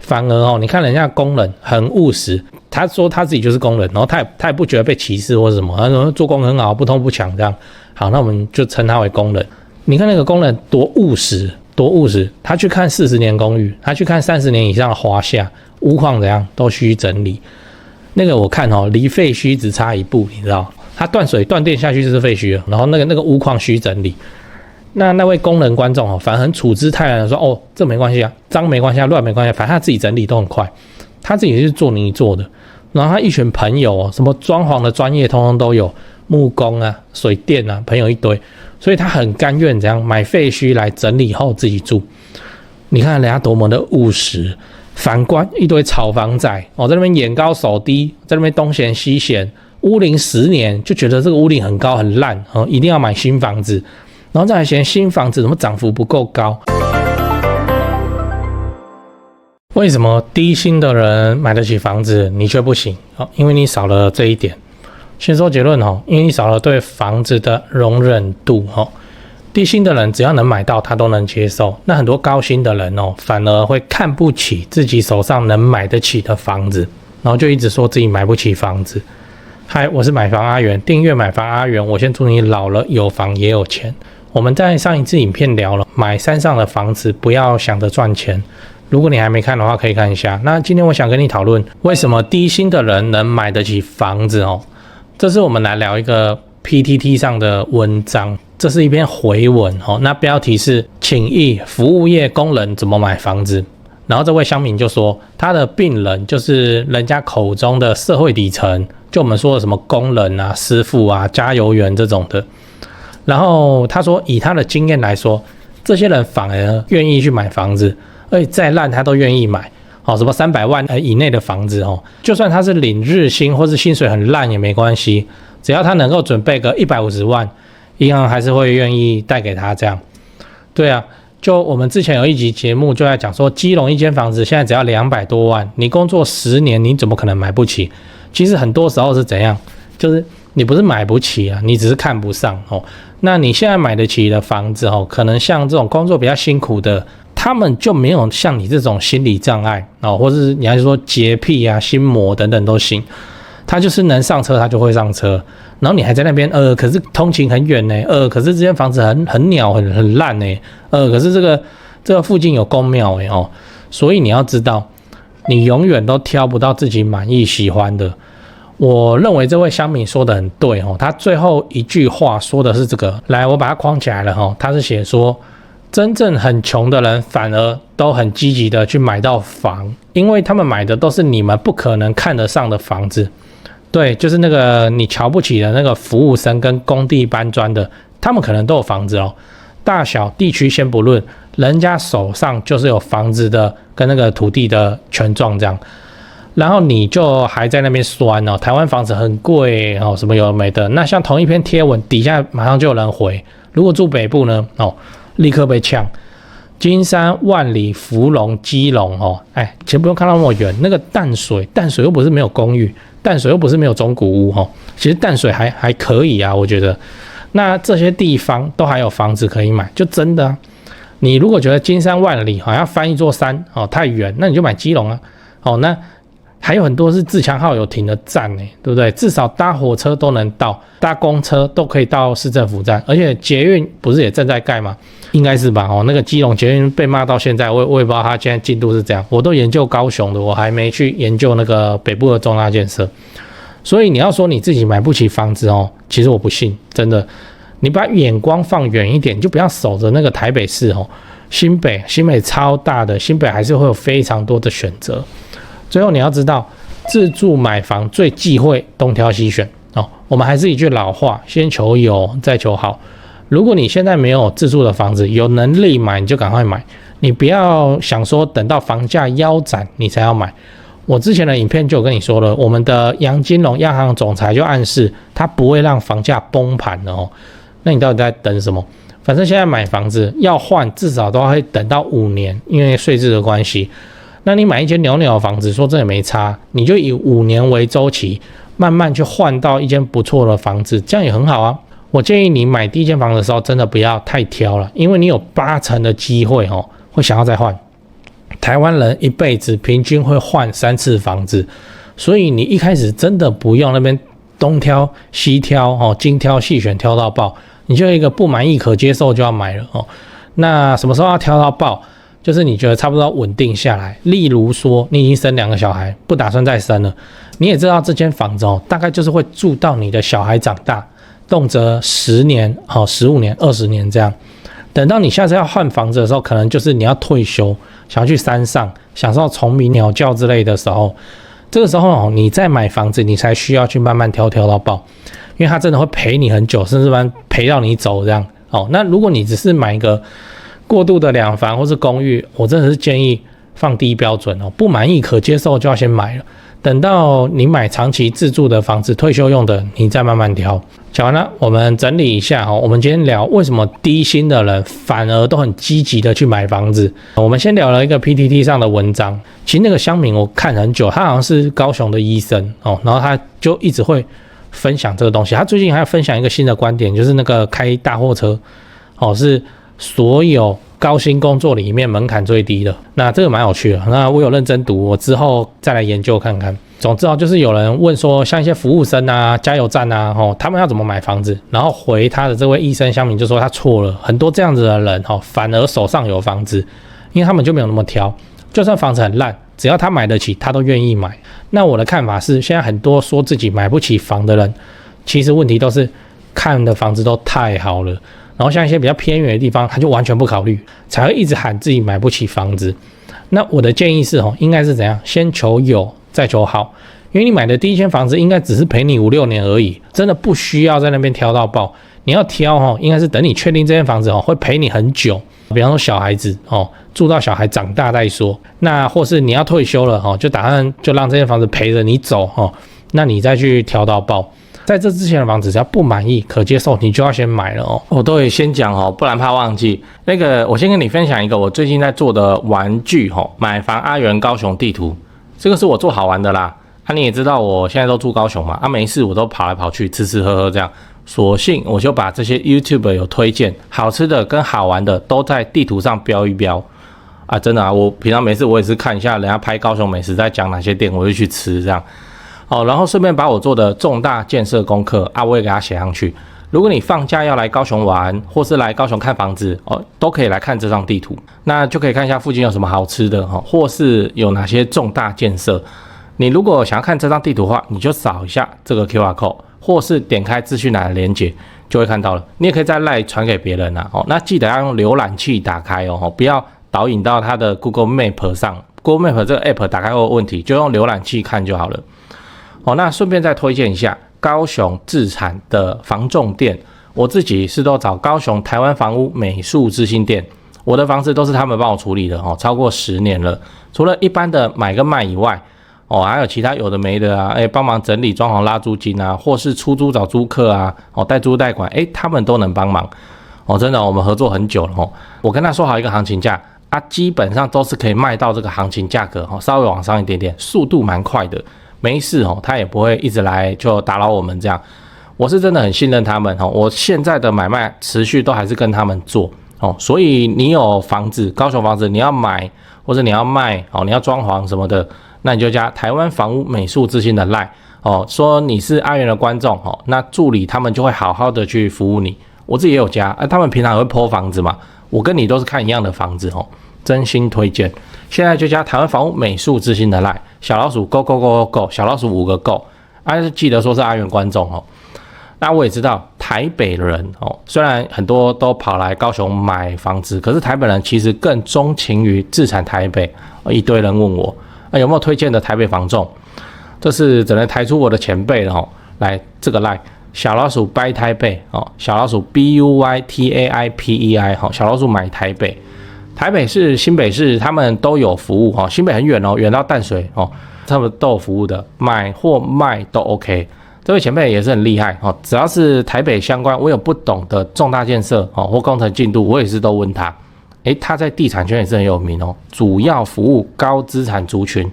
反而你看人家工人很务实，他说他自己就是工人，然后他也不觉得被歧视或什么，他说做工很好，不偷不抢这样。好，那我们就称他为工人。你看那个工人多务实，他去看40年公寓，他去看30年以上的华夏屋况怎样，都需整理。那个我看离废墟只差一步，你知道，他断水断电下去就是废墟了，然后那个屋况需整理。那位工人观众反而很处之泰然的说，这没关系啊，脏没关系啊，乱没关系啊，反正他自己整理都很快，他自己是做泥做的，然后他一群朋友什么装潢的专业通通都有，木工啊、水电啊，朋友一堆，所以他很甘愿怎样买废墟来整理后自己住。你看人家多么的务实，反观一堆炒房仔在那边眼高手低，在那边东嫌西嫌，屋龄10年就觉得这个屋龄很高很烂，一定要买新房子。然后再来嫌新房子怎么涨幅不够高？为什么低薪的人买得起房子，你却不行？因为你少了这一点。先说结论因为你少了对房子的容忍度。低薪的人只要能买到，他都能接受。那很多高薪的人反而会看不起自己手上能买得起的房子，然后就一直说自己买不起房子。嗨，我是买房阿元，订阅买房阿元，我先祝你老了有房也有钱。我们在上一支影片聊了买山上的房子不要想着赚钱，如果你还没看的话可以看一下。那今天我想跟你讨论为什么低薪的人能买得起房子这是我们来聊一个 PTT 上的文章，这是一篇回文那标题是请益服务业工人怎么买房子。然后这位乡民就说他的病人就是人家口中的社会底层，就我们说的什么工人啊、师傅啊、加油员这种的。然后他说以他的经验来说，这些人反而愿意去买房子，而且再烂他都愿意买什么300万以内的房子就算他是领日薪或是薪水很烂也没关系，只要他能够准备个150万，银行还是会愿意贷给他这样。对啊，就我们之前有一集节目就在讲说，基隆一间房子现在只要200多万，你工作10年你怎么可能买不起？其实很多时候是怎样，就是你不是买不起啊，你只是看不上那你现在买得起的房子可能像这种工作比较辛苦的，他们就没有像你这种心理障碍或是你还是说洁癖啊、心魔等等都行，他就是能上车他就会上车，然后你还在那边可是通勤很远呢，可是这间房子很鸟很烂呢，可是这个附近有公庙所以你要知道，你永远都挑不到自己满意喜欢的。我认为这位乡民说的很对他最后一句话说的是这个，来我把它框起来了他是写说，真正很穷的人反而都很积极的去买到房，因为他们买的都是你们不可能看得上的房子。对，就是那个你瞧不起的那个服务生跟工地搬砖的，他们可能都有房子大小地区先不论，人家手上就是有房子的跟那个土地的权状这样。然后你就还在那边酸台湾房子很贵什么有的没的。那像同一篇贴文底下马上就有人回，如果住北部呢立刻被呛。金山、万里、福隆、基隆其实不用看到那么远，那个淡水又不是没有公寓，淡水又不是没有中古屋其实淡水还可以啊，我觉得。那这些地方都还有房子可以买，就真的你如果觉得金山万里要翻一座山太远，那你就买基隆啊那还有很多是自强号有停的站对不对？至少搭火车都能到，搭公车都可以到市政府站，而且捷运不是也正在盖吗？应该是吧那个基隆捷运被骂到现在，我也不知道它现在进度是怎样。我都研究高雄的，我还没去研究那个北部的重大建设。所以你要说你自己买不起房子其实我不信，真的。你把眼光放远一点，你就不要守着那个台北市新北超大的，新北还是会有非常多的选择。最后你要知道，自住买房最忌讳东挑西选我们还是一句老话，先求有再求好。如果你现在没有自住的房子，有能力买你就赶快买，你不要想说等到房价腰斩你才要买。我之前的影片就有跟你说了，我们的杨金龙央行总裁就暗示他不会让房价崩盘的那你到底在等什么？反正现在买房子要换至少都会等到5年，因为税制的关系。那你买一间鸟鸟的房子，说真的没差，你就以5年为周期，慢慢去换到一间不错的房子，这样也很好啊。我建议你买第一间房子的时候，真的不要太挑了，因为你有80%的机会会想要再换。台湾人一辈子平均会换3次房子，所以你一开始真的不用那边东挑西挑精挑细选挑到爆，你就一个不满意可接受就要买了那什么时候要挑到爆？就是你觉得差不多稳定下来，例如说你已经生2个小孩，不打算再生了，你也知道这间房子大概就是会住到你的小孩长大，动辄10年、15年、20年这样。等到你下次要换房子的时候，可能就是你要退休，想要去山上享受虫鸣鸟叫之类的时候，这个时候你再买房子，你才需要去慢慢挑到爆，因为它真的会陪你很久，甚至陪到你走这样。那如果你只是买一个过渡的2房或是公寓，我真的是建议放低标准不满意可接受就要先买了，等到你买长期自住的房子，退休用的，你再慢慢挑。讲完了，我们整理一下我们今天聊为什么低薪的人反而都很积极的去买房子。我们先聊了一个 PTT 上的文章，其实那个乡民我看很久，他好像是高雄的医生然后他就一直会分享这个东西。他最近还要分享一个新的观点，就是那个开大货车是所有高薪工作里面门槛最低的，那这个蛮有趣的。那我有认真读，我之后再来研究看看。总之就是有人问说，像一些服务生啊、加油站啊，他们要怎么买房子？然后回他的这位医生乡民就说他错了，很多这样子的人反而手上有房子，因为他们就没有那么挑，就算房子很烂，只要他买得起，他都愿意买。那我的看法是，现在很多说自己买不起房的人，其实问题都是看的房子都太好了。然后像一些比较偏远的地方，他就完全不考虑，才会一直喊自己买不起房子。那我的建议是应该是怎样？先求有，再求好。因为你买的第一间房子应该只是陪你5-6年而已，真的不需要在那边挑到爆。你要挑应该是等你确定这间房子会陪你很久，比方说小孩子住到小孩长大再说。那或是你要退休了就打算就让这间房子陪着你走那你再去挑到爆。在这之前的房子只要不满意可接受，你就要先买了我都会先讲不然怕忘记。那个我先跟你分享一个我最近在做的玩具买房阿元高雄地图，这个是我做好玩的啦。你也知道我现在都住高雄嘛，没事我都跑来跑去吃吃喝喝这样，索性我就把这些 YouTube 有推荐好吃的跟好玩的都在地图上标一标真的我平常没事我也是看一下人家拍高雄美食在讲哪些店，我就去吃这样然后顺便把我做的重大建设功课我也给它写上去。如果你放假要来高雄玩，或是来高雄看房子都可以来看这张地图，那就可以看一下附近有什么好吃的或是有哪些重大建设。你如果想要看这张地图的话，你就扫一下这个 QR code， 或是点开资讯栏的连结就会看到了。你也可以在 LINE 传给别人那记得要用浏览器打开不要导引到它的 Google Map 上。Google Map 这个 App 打开后有问题，就用浏览器看就好了那顺便再推荐一下高雄自产的房仲店，我自己是都找高雄台湾房屋美术之星店，我的房子都是他们帮我处理的超过10年了。除了一般的买跟卖以外还有其他有的没的帮忙整理装潢拉租金或是出租找租客代租代管他们都能帮忙真的我们合作很久了我跟他说好一个行情价基本上都是可以卖到这个行情价格稍微往上一点点，速度蛮快的。没事他也不会一直来就打扰我们这样，我是真的很信任他们我现在的买卖持续都还是跟他们做所以你有房子，高雄房子你要买或者你要卖你要装潢什么的，那你就加台湾房屋美术之星的 LINE说你是阿元的观众那助理他们就会好好的去服务你。我自己也有加他们平常也会 po 房子嘛，我跟你都是看一样的房子真心推荐。现在就加台湾房屋美术之星的 LINE， 小老鼠 go go go go， 小老鼠5个 go， 记得说是阿元观众那我也知道台北人虽然很多都跑来高雄买房子，可是台北人其实更钟情于自产台北一堆人问我有没有推荐的台北房仲，这是只能抬出我的前辈了来这个 LINE 小老鼠 buy 台北小老鼠 BUYTAIPEI 小老鼠买台北。台北市、新北市他们都有服务新北很远远到淡水他们都有服务的，买或卖都 OK。这位前辈也是很厉害只要是台北相关我有不懂的重大建设或工程进度，我也是都问他。他在地产圈也是很有名主要服务高资产族群。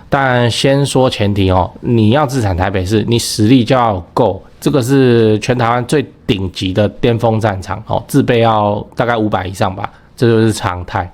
但先说前提你要自产台北市，你实力就要够，这个是全台湾最顶级的巅峰战场自备要大概500以上吧，这就是常态。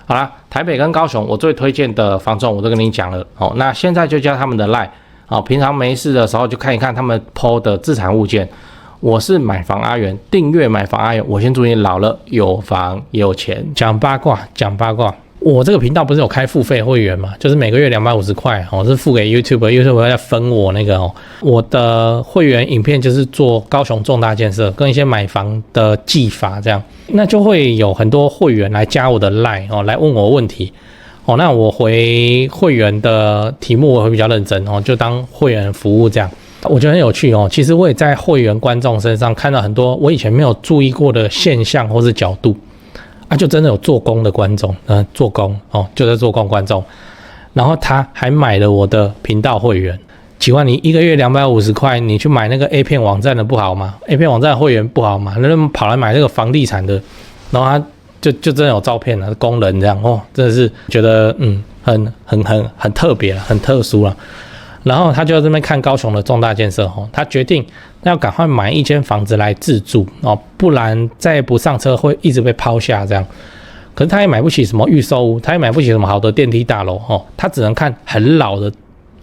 好啦，台北跟高雄我最推荐的房仲我都跟你讲了哦，那现在就加他们的 LINE 哦，平常没事的时候就看一看他们 PO 的自产物件。我是买房阿元，订阅买房阿元，我先祝你老了有房有钱。讲八卦，我这个频道不是有开付费会员嘛，就是每个月250块哦，是付给 YouTube 在分我那个哦。我的会员影片就是做高雄重大建设跟一些买房的技法这样，那就会有很多会员来加我的 LINE 哦，来问我问题哦，那我回会员的题目我会比较认真哦，就当会员服务这样。我觉得很有趣哦，其实我也在会员观众身上看到很多我以前没有注意过的现象或是角度啊，就真的有做工的观众，做工哦，就在做工观众，然后他还买了我的频道会员。请问你一个月250块，你去买那个 A 片网站的不好吗 ？A 片网站的会员不好吗？那跑来买这个房地产的，然后他就真的有照片了，工人这样哦，真的是觉得很特别了，很特殊了。然后他就在这边看高雄的重大建设哦，他决定要赶快买一间房子来自住哦，不然再不上车会一直被抛下这样。可是他也买不起什么预售屋，他也买不起什么好的电梯大楼哦，他只能看很老的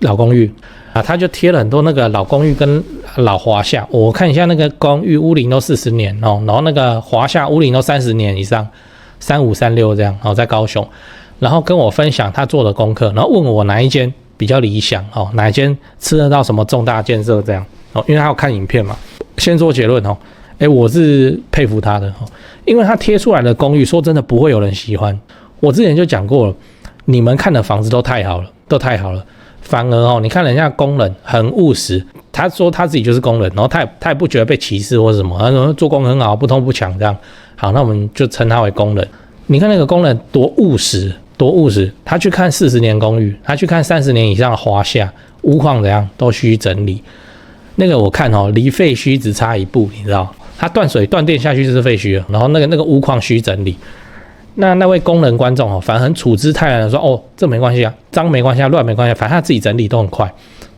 老公寓啊，他就贴了很多那个老公寓跟老华夏，我看一下那个公寓屋龄都40年哦，然后那个华夏屋龄都30年以上，35、36这样哦，在高雄，然后跟我分享他做的功课，然后问我哪一间比较理想哦，哪一间吃得到什么重大建设这样哦，因为他有看影片嘛。先做结论哦，我是佩服他的哦，因为他贴出来的公寓，说真的不会有人喜欢。我之前就讲过了，你们看的房子都太好了，反而哦，你看人家工人很务实，他说他自己就是工人，然后他也不觉得被歧视或什么，他说做工很好，不痛不痒这样。好，那我们就称他为工人。你看那个工人多务实。他去看40年公寓，他去看30年以上的华夏屋况怎样，都需整理。那个我看哦，离废墟只差一步，你知道？他断水断电下去就是废墟了，然后那个屋况需整理。那位工人观众哦，反而很处之泰然的说：“哦，这没关系啊，脏没关系啊，乱没关系啊，反正他自己整理都很快，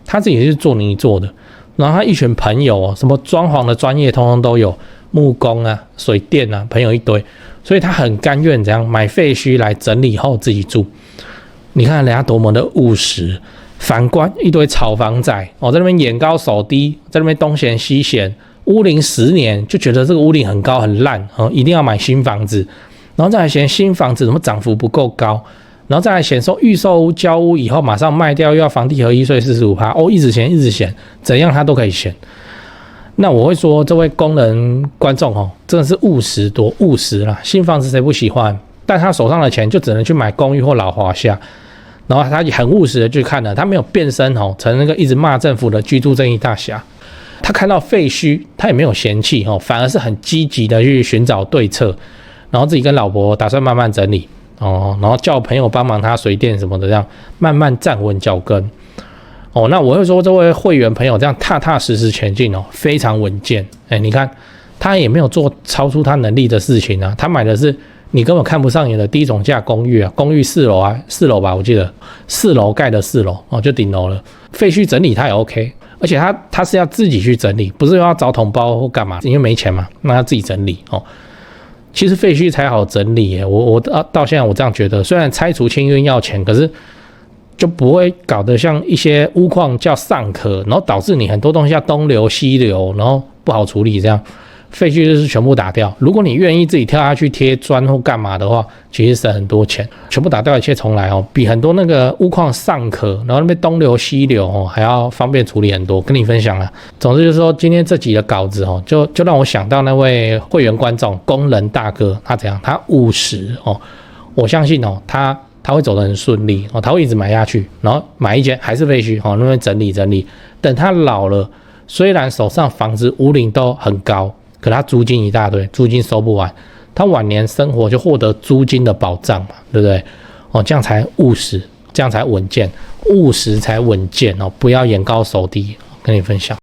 他自己是做泥做的。然后他一群朋友哦，什么装潢的专业通通都有，木工啊、水电啊，朋友一堆。”所以他很甘愿怎样买废墟来整理后自己住。你看人家多么的务实，反观一堆炒房仔哦，在那边眼高手低，在那边东嫌西嫌，屋龄10年就觉得这个屋龄很高很烂哦，一定要买新房子，然后再来嫌新房子怎么涨幅不够高，然后再来嫌说预售屋交屋以后马上卖掉又要房地合一税45%哦，一直嫌，怎样他都可以嫌。那我会说，这位工人观众哦，真的是务实多务实啦。新房子谁不喜欢？但他手上的钱就只能去买公寓或老华夏，然后他也很务实的去看了，他没有变身哦，成那个一直骂政府的居住正义大侠。他看到废墟，他也没有嫌弃哦，反而是很积极的去寻找对策，然后自己跟老婆打算慢慢整理哦，然后叫朋友帮忙他水电什么的，这样慢慢站稳脚跟。哦，那我会说这位会员朋友这样踏踏实实前进哦，非常稳健。你看他也没有做超出他能力的事情啊，他买的是你根本看不上眼的低总价公寓啊，公寓4楼吧，我记得4楼盖的4楼哦，就顶楼了。废墟整理他也 OK， 而且他是要自己去整理，不是要找统包或干嘛，因为没钱嘛，那他自己整理哦。其实废墟才好整理耶，我到现在我这样觉得，虽然拆除清运要钱，可是就不会搞得像一些屋况叫尚可，然后导致你很多东西要东流西流，然后不好处理这样。废墟就是全部打掉，如果你愿意自己跳下去贴砖或干嘛的话，其实省很多钱，全部打掉一切重来哦，比很多那个屋况尚可，然后那边东流西流哦，还要方便处理很多。跟你分享了，总之就是说今天这集的稿子哦，就让我想到那位会员观众工人大哥，他怎样？他务实哦，我相信哦，他会走得很顺利哦，他会一直买下去，然后买一间还是废墟哦，那边整理，等他老了，虽然手上房子屋龄都很高，可他租金一大堆，租金收不完，他晚年生活就获得租金的保障嘛，对不对？哦，这样才务实，这样才稳健，务实才稳健哦，不要眼高手低，跟你分享。